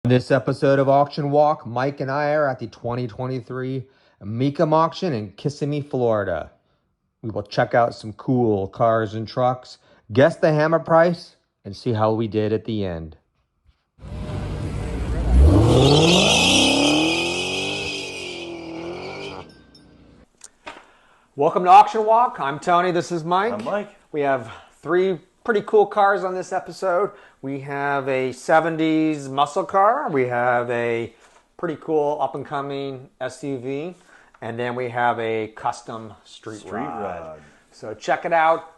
In this episode of Auction Walk, Mike and I are at the 2023 Mecum Auction in Kissimmee, Florida. We will check out some cool cars and trucks, guess the hammer price, and see how we did at the end. Welcome to Auction Walk. I'm Tony. This is Mike. I'm Mike. We have three pretty cool cars on this episode. We have a 70s muscle car. We have a pretty cool up-and-coming SUV. And then we have a custom street rod. So check it out.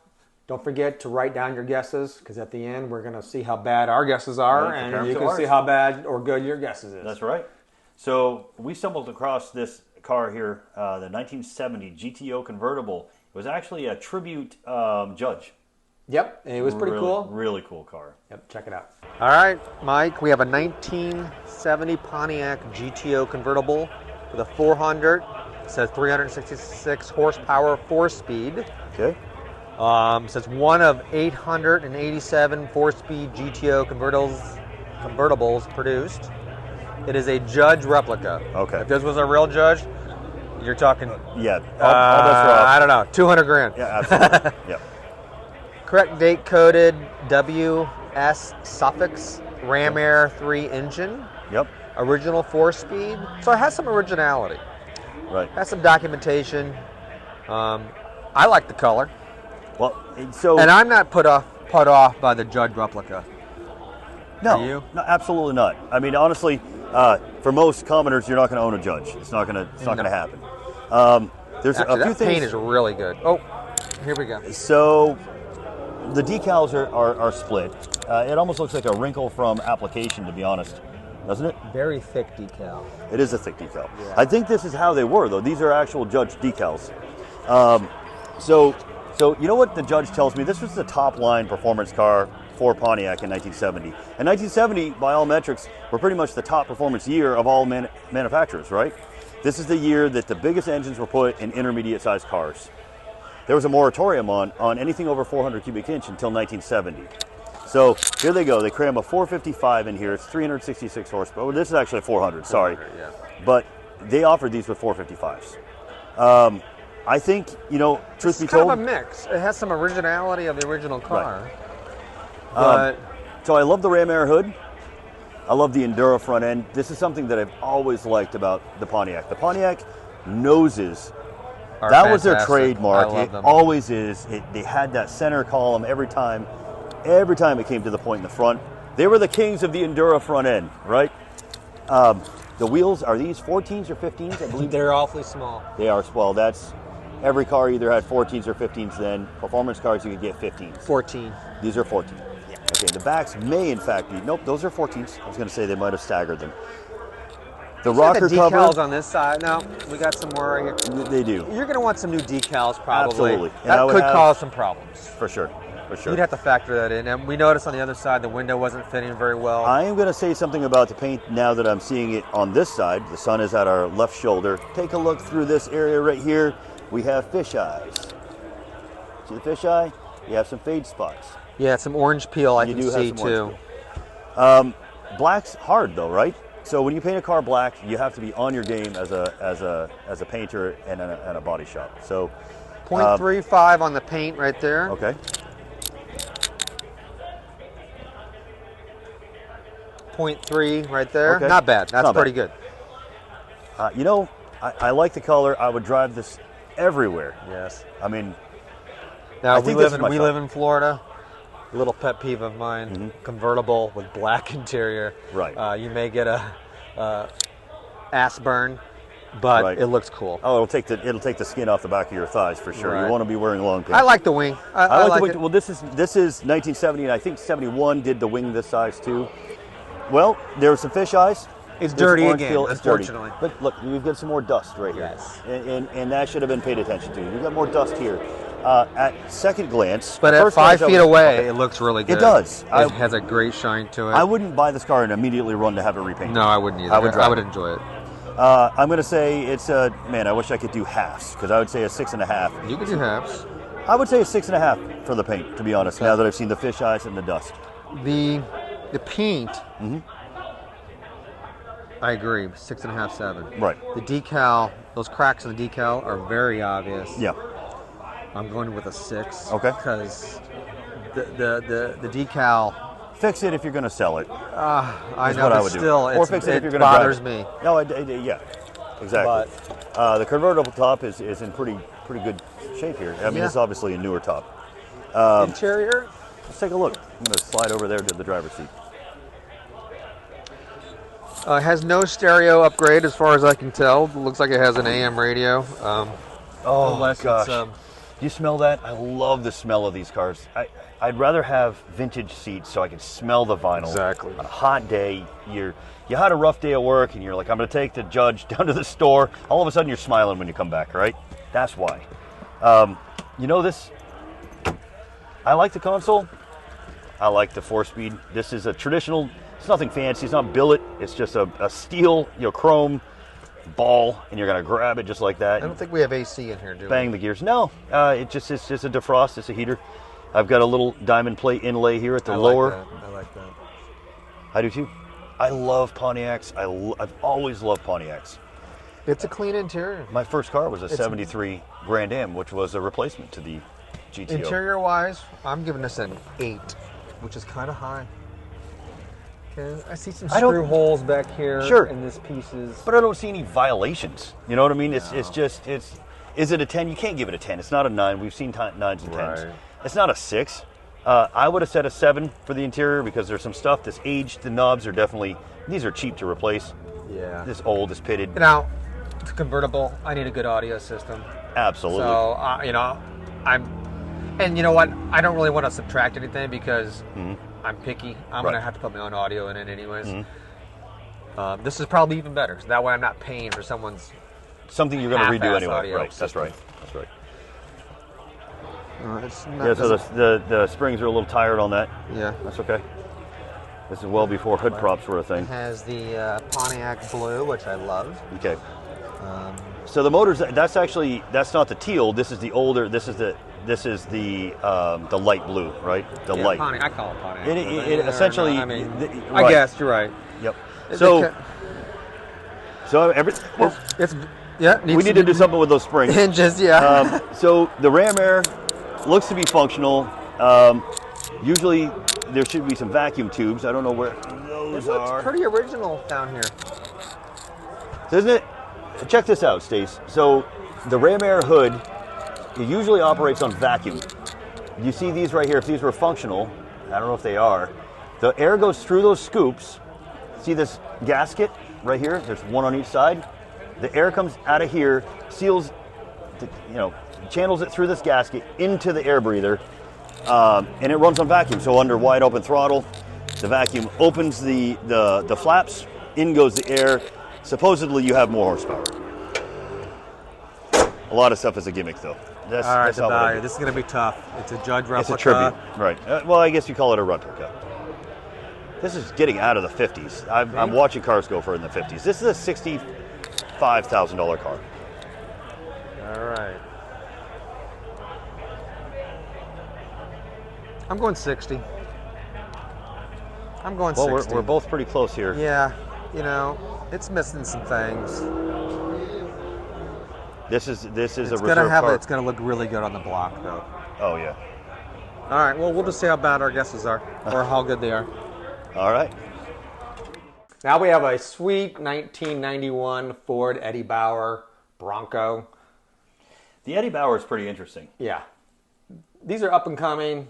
Don't forget to write down your guesses, because at the end we're going to see how bad our guesses are, and you can see how bad or good your guesses is. That's right. So we stumbled across this car here, the 1970 GTO convertible. It was actually a tribute Judge. Yep, it was pretty cool. Really cool car. Yep, check it out. All right, Mike, we have a 1970 Pontiac GTO convertible with a 400. It says 366 horsepower, 4-speed. Okay. Says one of 887 4-speed GTO convertibles produced. It is a Judge replica. Okay. If this was a real Judge, you're talking. Yeah. All bets are off. I don't know, 200 grand. Yeah, absolutely. Yep. Correct date coded WS suffix Ram Air 3 engine. Yep. Original 4-speed. So it has some originality. Right. Has some documentation. I like the color. Well, so And I'm not put off by the Judge replica. no, Are you? no, absolutely not. I mean, honestly, for most commoners, you're not going to own a Judge. It's not going to happen. There's Actually, a few that things. paint is really good. Oh, here we go. So the decals are split. It almost looks like a wrinkle from application, to be honest, doesn't it? Very thick decal. It is a thick decal. Yeah. I think this is how they were, though. These are actual Judge decals. So you know what the Judge tells me? This was the top line performance car for Pontiac in 1970. And 1970, by all metrics, were pretty much the top performance year of all manufacturers, right? This is the year that the biggest engines were put in intermediate-sized cars. There was a moratorium on anything over 400 cubic inch until 1970. So here they go. They cram a 455 in here. It's 366 horsepower. Well, this is actually a 400, sorry. 400, yeah. But they offered these with 455s. I think, truth be It's kind told. of a mix. It has some originality of the original car. Right. But So I love the Ram Air hood. I love the Enduro front end. This is something that I've always liked about the Pontiac. The Pontiac noses. That was their fantastic. trademark. I love It them. always is. They had that center column every time it came to the point in the front. They were the kings of the Enduro front end, right? The wheels, are these 14s or 15s? I believe they're awfully small. they are. Well, that's every car either had 14s or 15s then. Performance cars, you could get 15s. 14. These are 14. Okay, the backs may in fact be, nope, those are 14s. I was going to say they might have staggered them. The rocker the decals cover, on this side. No, we got some more right here. they do, You're going to want some new decals, probably. Absolutely. And I That would could have- cause some problems. for sure. You'd have to factor that in. And we noticed on the other side the window wasn't fitting very well. I am going to say something about the paint now that I'm seeing it on this side. The sun is at our left shoulder. Take a look through this area right here. We have fish eyes. See the fish eye? You have some fade spots. Yeah, some orange peel I You can do have see some too. orange Black's hard though, right? So when you paint a car black, you have to be on your game as a painter and a body shop. So 0.35 on the paint right there. okay. 0.3 right there. Okay. Not bad. That's Not bad. pretty good. I like the color. I would drive this everywhere. Yes. I mean, Now I we think live this is in my we style. live in Florida. A little pet peeve of mine: convertible with black interior. Right. You may get a ass burn, but Right. it looks cool. oh, it'll take the skin off the back of your thighs for sure. Right. You want to be wearing long pants. I like the wing. I I like like the wing. it. Well, this is 1970, and I think 71 did the wing this size too. Well, there were some fish eyes. It's There's dirty orange again, peel. It's dirty. unfortunately. But look, we've got some more dust right here. Yes. And that should have been paid attention to. We've got more dust here. At second glance, But at first 5 glance, I feet was- away, okay. it looks really good. It does. It has a great shine to it. I wouldn't buy this car and immediately run to have it repainted. No, I wouldn't either. I would drive it. enjoy it. I'm going to say it's a, man, I wish I could do halves, because I would say a 6.5. You can do halves. I would say a 6.5 for the paint, to be honest, now that I've seen the fish eyes and the dust. The paint I agree. 6.5, 7. Right. The decal, those cracks in the decal are very obvious. Yeah. I'm going with a 6. Okay. Because the decal. Fix it if you're going to sell it. I know, what I but would do. still, Or fix it if you're going to bothers drive it. me. No, yeah, exactly. The convertible top is in pretty good shape here. I mean, it's obviously a newer top. Interior? Let's take a look. I'm going to slide over there to the driver's seat. Has no stereo upgrade as far as I can tell. Looks like it has an AM radio. Gosh. Do you smell that? I love the smell of these cars. I'd rather have vintage seats so I can smell the vinyl. Exactly. On a hot day, you had a rough day at work and you're like, I'm going to take the Judge down to the store. All of a sudden you're smiling when you come back, right? That's why. This, I like the console. I like the 4-speed. This is a traditional, it's nothing fancy. It's not billet. It's just a steel, chrome ball, and you're going to grab it just like that. I don't think we have AC in here, do we? Bang the gears. No, it's just a defrost. It's a heater. I've got a little diamond plate inlay here at the lower. I like that. I do too. I love Pontiacs. I've always loved Pontiacs. It's a clean interior. My first car was a 73 Grand Am, which was a replacement to the GTO. Interior-wise, I'm giving this an 8, which is kind of high. Okay, I see some screw holes back here. Sure. In this pieces. But I don't see any violations. You know what I mean? Is it a 10? You can't give it a 10. It's not a 9. We've seen 9s and 10s. Right. It's not a 6. I would have said a 7 for the interior because there's some stuff that's aged. The knobs are these are cheap to replace. Yeah. This old, it's pitted. Now, it's convertible. I need a good audio system. Absolutely. So, and you know what? I don't really want to subtract anything because I'm picky. I'm going to have to put my own audio in it anyways. This is probably even better. So that way I'm not paying for something you're going to redo anyway. Right. System. That's right. So the springs are a little tired on that. Yeah. That's okay. This is well before hood props were a thing. It has the Pontiac blue, which I love. Okay. So the motors, that's not the teal. This is the older. This is the light blue, right? The light. Pontiac, I call it Pontiac. It essentially. I guess you're right. Yep. So everything. We need to do something with those springs. Hinges, yeah. So the ram air looks to be functional. Usually there should be some vacuum tubes. I don't know where those are. It's pretty original down here. Isn't it? Check this out, Stace. So the ram air hood, it usually operates on vacuum. You see these right here. If these were functional, I don't know if they are, the air goes through those scoops. See this gasket right here? There's one on each side. The air comes out of here, seals, channels it through this gasket into the air breather, and it runs on vacuum. So under wide open throttle, the vacuum opens the flaps, in goes the air. Supposedly you have more horsepower. A lot of stuff is a gimmick, though. All right, the value. This is going to be tough. It's a Judge replica. It's a tribute, right? Well, I guess you call it a replica. This is getting out of the 50s. I'm watching cars go for in the 50s. This is a $65,000 car. All right. I'm going 60. I'm going 60. Well, we're both pretty close here. Yeah, it's missing some things. This is a reserve car. It's going to look really good on the block, though. Oh yeah. All right. Well, we'll just see how bad our guesses are, or how good they are. All right. Now we have a sweet 1991 Ford Eddie Bower Bronco. The Eddie Bower is pretty interesting. Yeah. These are up and coming.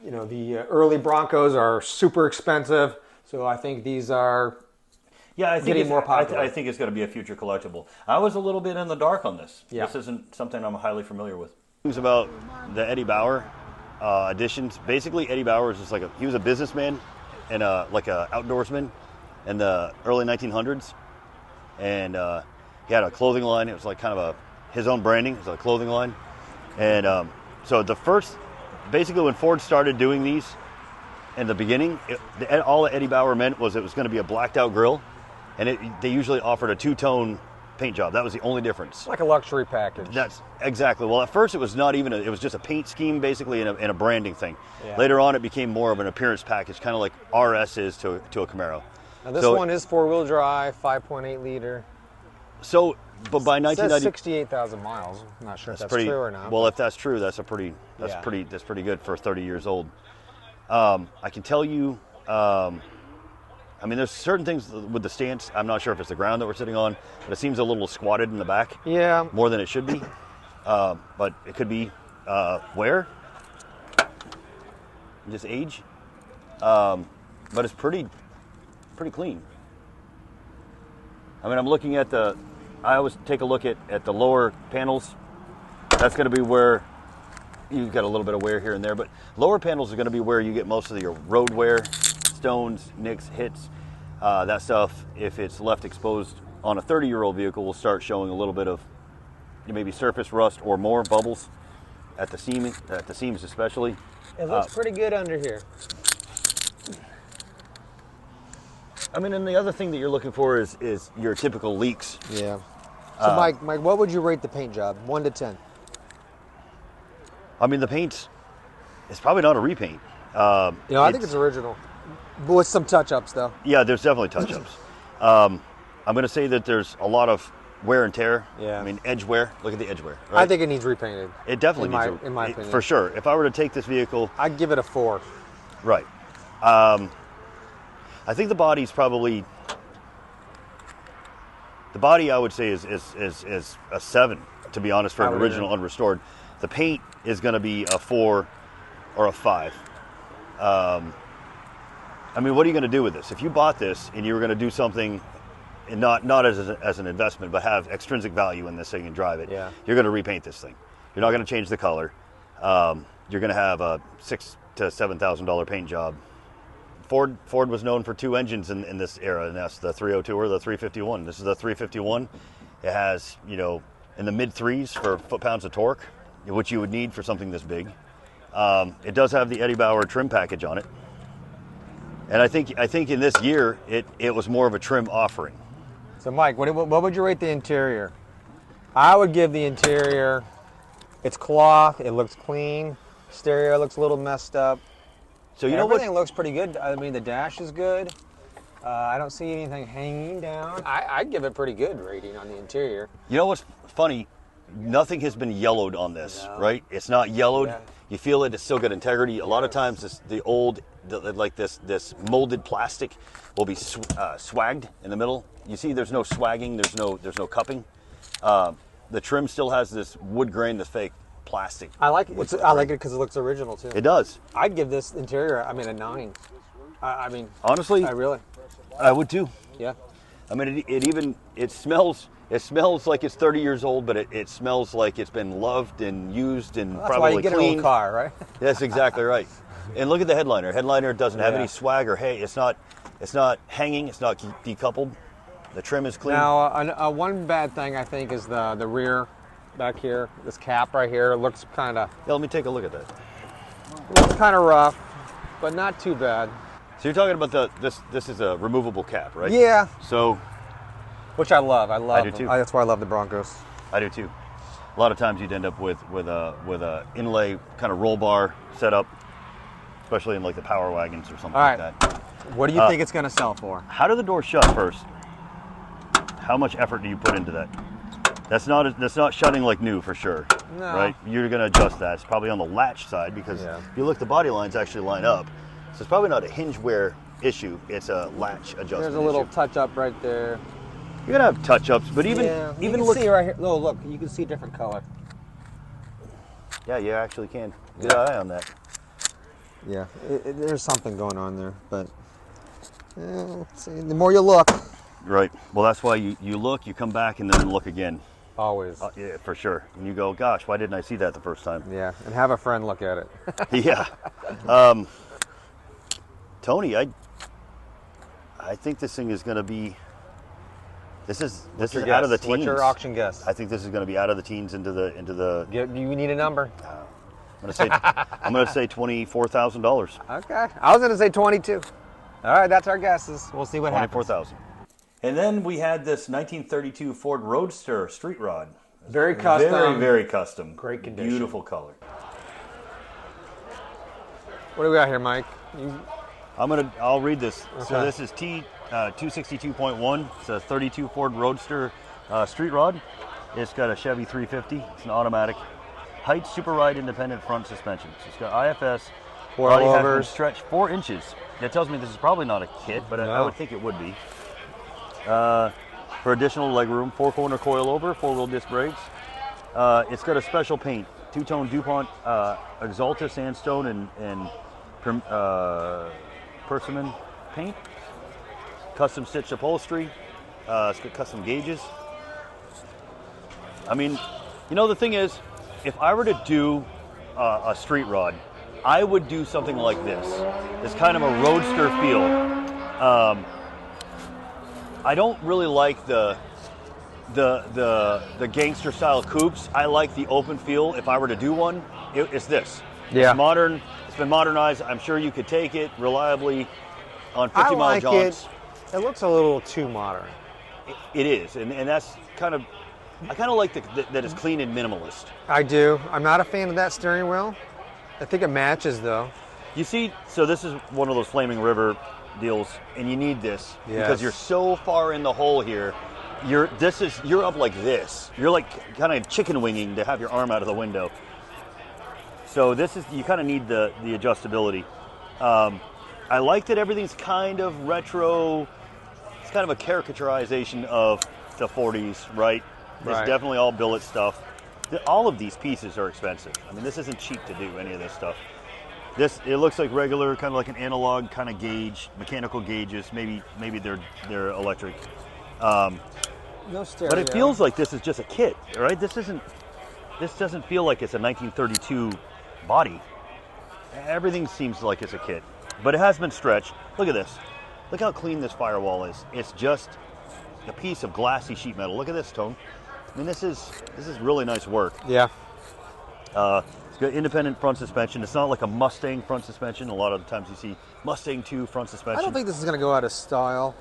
The early Broncos are super expensive, so I think these are getting more popular. I think it's going to be a future collectible. I was a little bit in the dark on this. Yeah. This isn't something I'm highly familiar with. Things about the Eddie Bower editions. Basically, Eddie Bower is just he was a businessman and like a outdoorsman in the early 1900s, and he had a clothing line. It was like kind of his own branding. It was a clothing line, and so basically when Ford started doing these in the beginning, all Eddie Bower meant was it was going to be a blacked out grille, and they usually offered a two-tone paint job. That was the only difference. Like a luxury package. That's exactly. Well, at first it was not even. It was just a paint scheme, basically, and a branding thing. Yeah. Later on, it became more of an appearance package, kind of like RS is to a Camaro. Now this one is 4-wheel drive, 5.8 liter. So, but by It 1990, says 68,000 miles. I'm not sure if that's pretty, true or not. Well, if that's true, that's pretty good for 30 years old. I can tell you, I mean, there's certain things with the stance. I'm not sure if it's the ground that we're sitting on, but it seems a little squatted in the back. Yeah. More than it should be. But it could be wear, just age. But it's pretty clean. I mean, I'm looking at I always take a look at the lower panels. That's going to be where you've got a little bit of wear here and there, but lower panels are going to be where you get most of your road wear, stones, nicks, hits, that stuff. If it's left exposed on a 30-year-old vehicle, will start showing a little bit of maybe surface rust or more bubbles at the seams especially. It looks pretty good under here. I mean, and the other thing that you're looking for is your typical leaks. Yeah. So, Mike, what would you rate the paint job? 1 to 10. I mean, the paint is probably not a repaint. I think it's original, but with some touch-ups, though. Yeah, there's definitely touch-ups. I'm going to say that there's a lot of wear and tear. Yeah. I mean, edge wear. Look at the edge wear. Right? I think it needs repainted. It definitely needs in my opinion. For sure. If I were to take this vehicle, I'd give it a 4. Right. I think the body's probably, I would say is a 7, to be honest, for an original unrestored. The paint is going to be a 4 or a 5. I mean, what are you going to do with this? If you bought this and you were going to do something, and not as an investment, but have extrinsic value in this thing and drive it, you're going to repaint this thing. You're not going to change the color. You're going to have a $6,000 to $7,000 paint job. Ford was known for 2 engines in this era, and that's the 302 or the 351. This is the 351. It has, in the mid 3s for foot-pounds of torque, which you would need for something this big. It does have the Eddie Bower trim package on it. And I think in this year, it was more of a trim offering. So, Mike, what would you rate the interior? I would give the interior, it's cloth, it looks clean, stereo looks a little messed up. So everything looks pretty good. I mean, the dash is good. I don't see anything hanging down. I'd give it pretty good rating on the interior. You know what's funny? Nothing has been yellowed on this, right? It's not yellowed. Yeah. You feel it's still got integrity. A lot of times, this molded plastic will be swagged in the middle. You see, there's no swagging. There's no cupping. The trim still has this wood grain, this fake plastic. I like it. I like it because it looks original too. It does. I'd give this interior, a 9. I mean, honestly, I would too. Yeah. I mean, it smells. It smells like it's 30 years old, but it smells like it's been loved and used and that's probably why you get cleaned. An old car, right? That's exactly right. And look at the headliner. Headliner doesn't have any swag or hay. It's not hanging. It's not decoupled. The trim is clean. Now, one bad thing I think is the rear back here. This cap right here looks kind of. Yeah, let me take a look at that. Looks kind of rough, but not too bad. So you're talking about this is a removable cap, right? Yeah. So. Which I love. I do too. That's why I love the Broncos. I do too. A lot of times you'd end up with a inlay kind of roll bar setup, especially in like the power wagons or something like that. What do you think it's going to sell for? How do the doors shut first? How much effort do you put into that? That's not shutting like new for sure. No. Right? You're going to adjust that. It's probably on the latch side because if you look, the body lines actually line up. So it's probably not a hinge wear issue. It's a latch adjustment. There's a little touch up right there. You're gonna have touch-ups, but even look. See right here. Oh, look, you can see a different color. Yeah, you actually can. Good eye on that. Yeah, there's something going on there, but see, the more you look. Right. Well, that's why you look, you come back, and then look again. Always. Yeah, for sure. And you go, gosh, why didn't I see that the first time? Yeah, and have a friend look at it. Yeah. Tony, I think this thing is going to be. This is out of the teens. What's your auction guess? I think this is going to be out of the teens into the. Do you need a number? I'm going to say $24,000. Okay, I was going to say 22. All right, that's our guesses. We'll see what happens. 24,000. And then we had this 1932 Ford Roadster street rod. Very custom. Very, very custom. Great condition. Beautiful color. What do we got here, Mike? I'll read this. Okay. So this is 262.1. It's a 32 Ford Roadster street rod. It's got a Chevy 350. It's an automatic. Height super ride independent front suspension. So it's got IFS. Body has been stretched 4 inches. That tells me this is probably not a kit, but I would think it would be. For additional legroom, 4-corner coilover, 4-wheel disc brakes. It's got a special paint, 2-tone DuPont Exalta sandstone and persimmon paint. Custom stitched upholstery. It's got custom gauges. I mean, you know, the thing is, if I were to do a street rod, I would do something like this. It's kind of a roadster feel. I don't really like the gangster style coupes. I like the open feel. If I were to do one, it's this. Yeah. It's modern. It's been modernized. I'm sure you could take it reliably on 50-mile jaunts. It looks a little too modern. It is, and that's kind of. I kind of like that it's clean and minimalist. I do. I'm not a fan of that steering wheel. I think it matches though. You see, so this is one of those Flaming River deals, and you need this because you're so far in the hole here. You're up like this. You're like kind of chicken winging to have your arm out of the window. So you kind of need the adjustability. I like that everything's kind of retro. It's kind of a caricaturization of the 40s, right? It's definitely all billet stuff. All of these pieces are expensive. I mean, this isn't cheap to do, any of this stuff. It looks like regular, kind of like an analog kind of gauge, mechanical gauges. Maybe they're electric. No stereo. But it feels like this is just a kit, right? This doesn't feel like it's a 1932 body. Everything seems like it's a kit, but it has been stretched. Look at this. Look how clean this firewall is. It's just a piece of glassy sheet metal. Look at this, Tone. I mean, this is really nice work. Yeah. It's got independent front suspension. It's not like a Mustang front suspension. A lot of the times you see Mustang 2 front suspension. I don't think this is going to go out of style.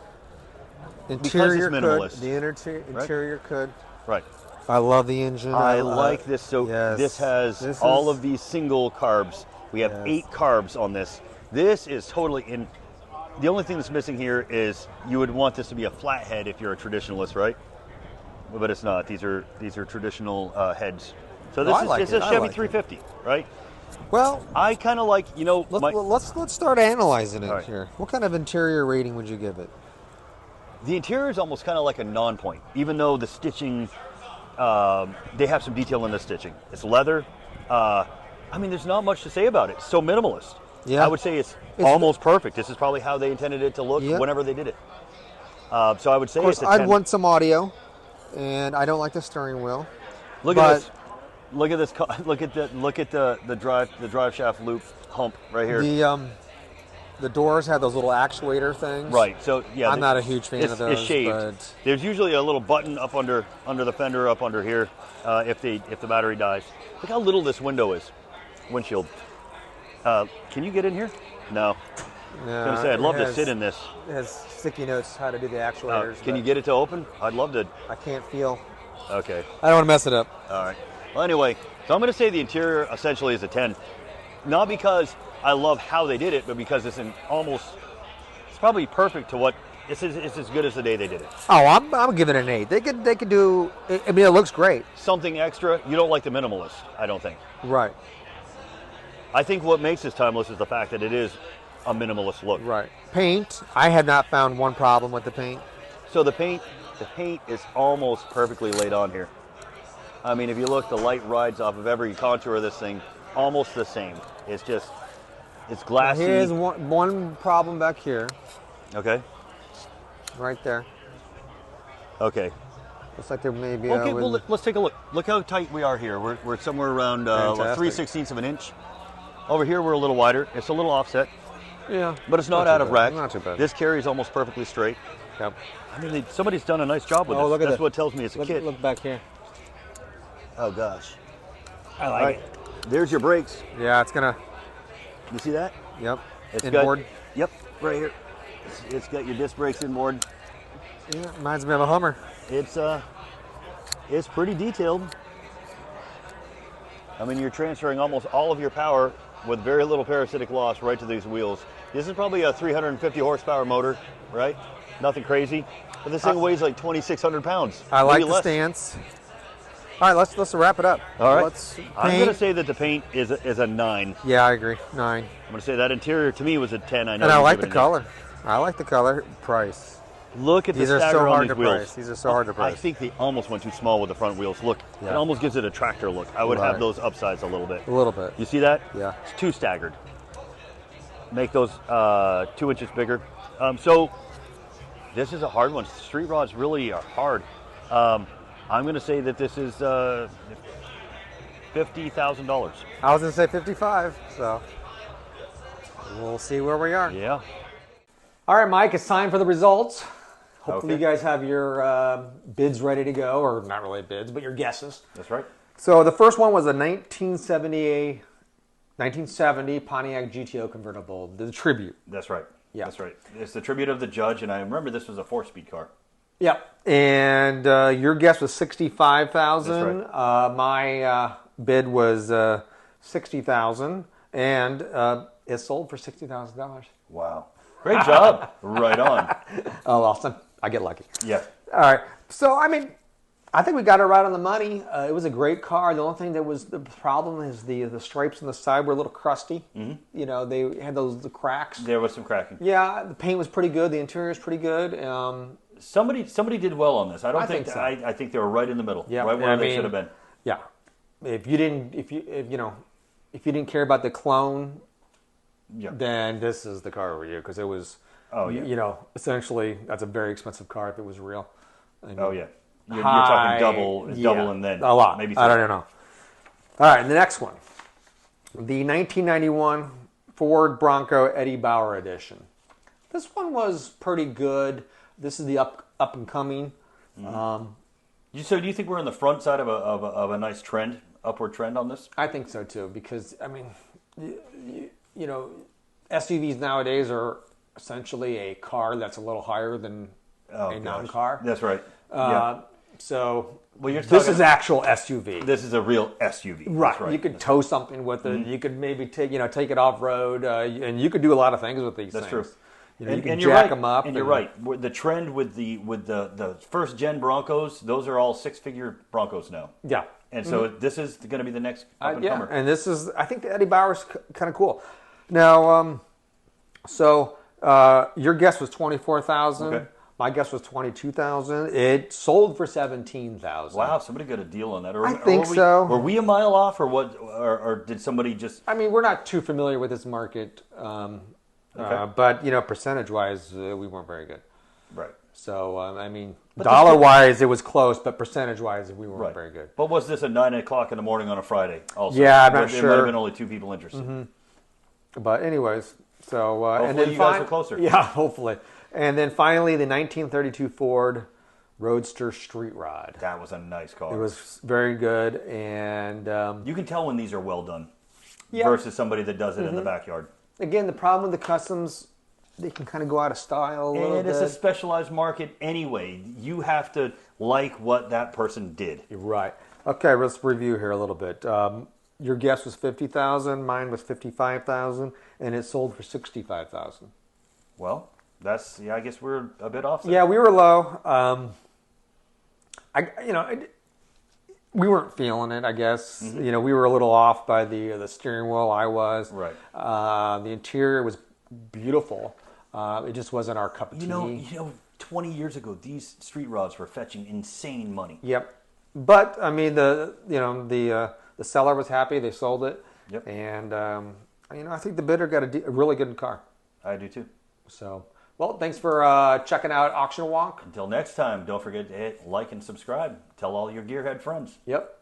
Interior because it's minimalist. Could. The interior could. Right. I love the engine. I like this. So this has all of these single carbs. We have 8 carbs on this. This is totally in. The only thing that's missing here is you would want this to be a flat head if you're a traditionalist, right? But it's not. These are traditional heads. So this is a Chevy 350, right? Well, I kind of like, let's start analyzing it right. here. What kind of interior rating would you give it? The interior is almost kind of like a non-point, even though the stitching, they have some detail in the stitching. It's leather. I mean, there's not much to say about it. It's so minimalist. Yeah. I would say it's almost perfect. This is probably how they intended it to look whenever they did it. So I would say it's a 10. I'd want some audio, and I don't like the steering wheel. Look at this. Look at this. Look at the drive shaft loop hump right here. The doors have those little actuator things. Right. So yeah, I'm not a huge fan of those. It's shaved. But there's usually a little button up under the fender, up under here, if the battery dies. Look how little this window is. Windshield. Can you get in here? No. I was gonna say I'd love to sit in this. It has sticky notes how to do the actuators. Can you get it to open? I'd love to. I can't feel. Okay. I don't want to mess it up. All right. Well, anyway, so I'm going to say the interior essentially is a 10. Not because I love how they did it, but because it's probably perfect to what, it's as good as the day they did it. Oh, I'm giving it an 8. They could do, I mean, it looks great. Something extra. You don't like the minimalist, I don't think. Right. I think what makes this timeless is the fact that it is a minimalist look. Right. Paint, I have not found one problem with the paint. So the paint is almost perfectly laid on here. I mean, if you look, the light rides off of every contour of this thing, almost the same. It's glassy. Here's one problem back here. Okay. Right there. Okay. Looks like there may be. Okay, well, let's take a look. Look how tight we are here. We're somewhere around 3/16 of an inch. Over here, we're a little wider. It's a little offset. Yeah. But it's not out of rack. Not too bad. This carries almost perfectly straight. Yep. I mean, somebody's done a nice job with this. Look at That's what tells me it's a kit. Look back here. Oh, gosh. I like it. There's your brakes. Yeah, it's going to... You see that? Yep. It's inboard. Yep, right here. It's got your disc brakes inboard. Yeah, reminds me of a Hummer. It's pretty detailed. I mean, you're transferring almost all of your power with very little parasitic loss right to these wheels. This is probably a 350 horsepower motor, right? Nothing crazy. But this thing weighs like 2,600 pounds. I like maybe the less. stance. All right, let's wrap it up. All right. Let's I'm going to say that the paint is a 9. Yeah, I agree. 9. I'm going to say that interior to me was a 10. I know. And I you like give the it an color. I like the color. Price. Look at These the are stagger so on hard these to wheels. price. These are so hard to I price. think they almost went too small with the front wheels. Look, Yeah. it almost gives it a tractor look. I would have Right. those upsides a little bit. A little bit. You see that? Yeah. It's too staggered. Make those 2 inches bigger. So this is a hard one. Street rods really are hard. I'm going to say that this is $50,000. I was going to say 55, so we'll see where we are. Yeah. All right, Mike, it's time for the results. Hopefully Okay. you guys have your bids ready to go, or not really bids, but your guesses. That's right. So the first one was a 1970 Pontiac GTO convertible, the Tribute. That's right. Yeah. That's right. It's the Tribute of the Judge, and I remember this was a 4-speed car. Yep. And your guess was 65,000. That's right. My bid was 60,000, and it sold for $60,000. Wow. Great job. Right on. Oh, awesome! I get lucky. Yeah. All right. So I mean, I think we got it right on the money. It was a great car. The only thing that was the problem is the stripes on the side were a little crusty. Mm-hmm. You know, they had the cracks. There was some cracking. Yeah, the paint was pretty good. The interior is pretty good. Somebody did well on this. I don't think so. I think they were right in the middle. Yeah, Right where they should have been. Yeah, if you didn't care about the clone, Yeah. then this is the car for you, because it was. Oh, yeah. You know, essentially that's a very expensive car if it was real. I mean, Oh yeah. You're talking double, and then a lot. maybe I don't know. All right, the next one, the 1991 Ford Bronco Eddie Bower edition. This one was pretty good. This is the up and coming. Mm-hmm. So do you think we're on the front side of a nice trend, upward trend on this? I think so too, because I mean, you know, SUVs nowadays are essentially a car that's a little higher than a non-car. That's right. Yeah. So Well, this is actual SUV. This is a real SUV. Right. That's right. You could tow something with it. Mm-hmm. You could maybe take it off road, and you could do a lot of things with these things. That's true. You know, you can and jack them up. And you're right. The trend with the first gen Broncos, those are all 6-figure Broncos now. Yeah. And so this is going to be the next up and comer. And this is, I think the Eddie Bower's kind of cool. Now, your guess was 24,000. Okay. My guess was 22,000. It sold for 17,000. Wow, somebody got a deal on that. I think so. Were we a mile off, or what? Or did somebody just? I mean, we're not too familiar with this market, but percentage-wise, we weren't very good. Right. So I mean, dollar-wise, it was close, but percentage-wise, we weren't very good. But was this at 9 o'clock in the morning on a Friday? Also, yeah, I'm not sure. sure. There might have been only 2 people interested. Mm-hmm. But anyways, so hopefully and then you guys were closer. Yeah, hopefully. And then finally, the 1932 Ford Roadster Street Rod. That was a nice car. It was very good, and you can tell when these are well done yeah. versus somebody that does it in the backyard. Again, the problem with the customs, they can kind of go out of style a little bit. And it's a specialized market anyway. You have to like what that person did. You're right. Okay, let's review here a little bit. Your guess was 50,000, mine was 55,000, and it sold for 65,000. Well, I guess we're a bit off there. Yeah, we were low. We weren't feeling it, I guess. Mm-hmm. We were a little off by the steering wheel. I was. Right. The interior was beautiful. It just wasn't our cup of tea. 20 years ago, these street rods were fetching insane money. Yep. But I mean, the seller was happy. They sold it. Yep. And I think the bidder got a really good car. I do too. So, well, thanks for checking out Auction Walk. Until next time, don't forget to hit like and subscribe. Tell all your gearhead friends. Yep.